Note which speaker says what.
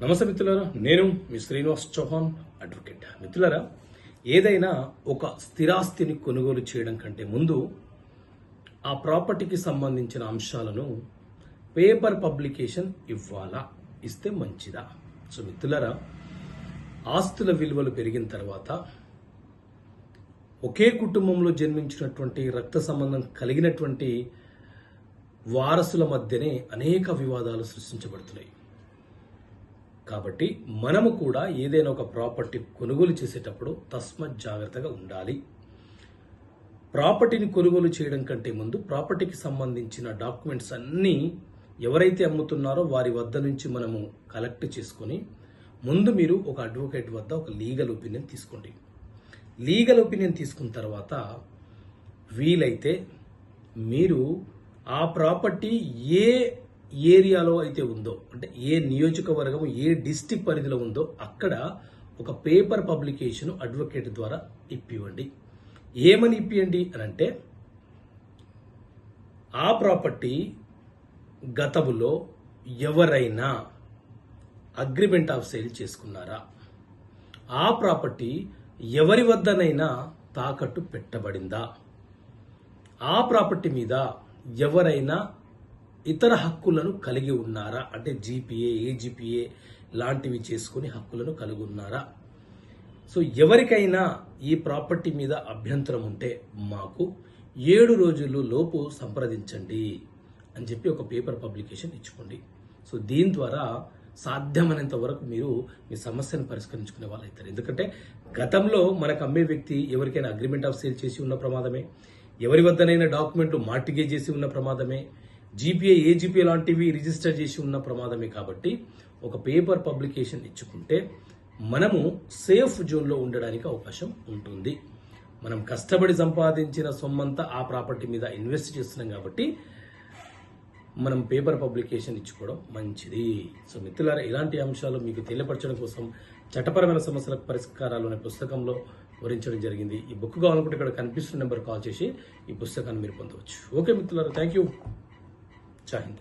Speaker 1: నమస్తే మిత్రులారా, నేను మీ శ్రీనివాస్ చౌహాన్ అడ్వకేట్. మిత్రులారా, ఏదైనా ఒక స్థిరాస్తిని కొనుగోలు చేయడం కంటే ముందు ఆ ప్రాపర్టీకి సంబంధించిన అంశాలను పేపర్ పబ్లికేషన్ ఇవ్వాలా, ఇస్తే మంచిదా? సో మిత్రులారా, ఆస్తుల విలువలు పెరిగిన తర్వాత ఒకే కుటుంబంలో జన్మించినటువంటి రక్త సంబంధం కలిగినటువంటి వారసుల మధ్యనే అనేక వివాదాలు సృష్టించబడుతున్నాయి. కాబట్టి మనము కూడా ఏదైనా ఒక ప్రాపర్టీ కొనుగోలు చేసేటప్పుడు తస్మత్ జాగ్రత్తగా ఉండాలి. ప్రాపర్టీని కొనుగోలు చేయడం కంటే ముందు ప్రాపర్టీకి సంబంధించిన డాక్యుమెంట్స్ అన్నీ ఎవరైతే అమ్ముతున్నారో వారి వద్ద నుంచి మనము కలెక్ట్ చేసుకొని ముందు మీరు ఒక అడ్వకేట్ వద్ద ఒక లీగల్ ఒపీనియన్ తీసుకోండి. లీగల్ ఒపీనియన్ తీసుకున్న తర్వాత వీలైతే మీరు ఆ ప్రాపర్టీ ఏ ఏరియాలో అయితే ఉందో, అంటే ఏ నియోజకవర్గం ఏ డిస్టిక్ పరిధిలో ఉందో అక్కడ ఒక పేపర్ పబ్లికేషన్ అడ్వకేట్ ద్వారా ఇప్పివ్వండి. ఏమని ఇప్పియండి అని అంటే, ఆ ప్రాపర్టీ గతంలో ఎవరైనా అగ్రిమెంట్ ఆఫ్ సేల్ చేసుకున్నారా, ఆ ప్రాపర్టీ ఎవరి వద్దనైనా తాకట్టు పెట్టబడిందా, ఆ ప్రాపర్టీ మీద ఎవరైనా ఇతర హక్కులను కలిగి ఉన్నారా, అంటే జీపీఏ ఏజీపీఏ లాంటివి చేసుకుని హక్కులను కలిగి ఉన్నారా. సో ఎవరికైనా ఈ ప్రాపర్టీ మీద అభ్యంతరం ఉంటే మాకు 7 రోజుల లోపు సంప్రదించండి అని చెప్పి ఒక పేపర్ పబ్లికేషన్ ఇచ్చుకోండి. సో దీని ద్వారా సాధ్యమైనంత వరకు మీరు మీ సమస్యను పరిష్కరించుకునే వాళ్ళు అవుతారు. ఎందుకంటే గతంలో మనకు అమ్మే వ్యక్తి ఎవరికైనా అగ్రిమెంట్ ఆఫ్ సేల్ చేసి ఉన్న ప్రమాదమే, ఎవరి వద్దనైనా డాక్యుమెంట్లు మార్టిగేజ్ చేసి ఉన్న ప్రమాదమే, జీపీఏ ఏజీపీఏ లాంటివి రిజిస్టర్ చేసి ఉన్న ప్రమాదమే. కాబట్టి ఒక పేపర్ పబ్లికేషన్ ఇచ్చుకుంటే మనము సేఫ్ జోన్లో ఉండడానికి అవకాశం ఉంటుంది. మనం కష్టపడి సంపాదించిన సొమ్మంతా ఆ ప్రాపర్టీ మీద ఇన్వెస్ట్ చేస్తున్నాం కాబట్టి మనం పేపర్ పబ్లికేషన్ ఇచ్చుకోవడం మంచిది. సో మిత్రులారా, ఇలాంటి అంశాలు మీకు తెలియపరచడం కోసం చట్టపరమైన సమస్యలకు పరిష్కారాలు అనే పుస్తకంలో వివరించడం జరిగింది. ఈ బుక్ కావాలనుకుంటే ఇక్కడ కనిపిస్తున్న నెంబర్ కాల్ చేసి ఈ పుస్తకాన్ని మీరు పొందవచ్చు. ఓకే మిత్రులారా, థ్యాంక్ యూ. జై హింద్.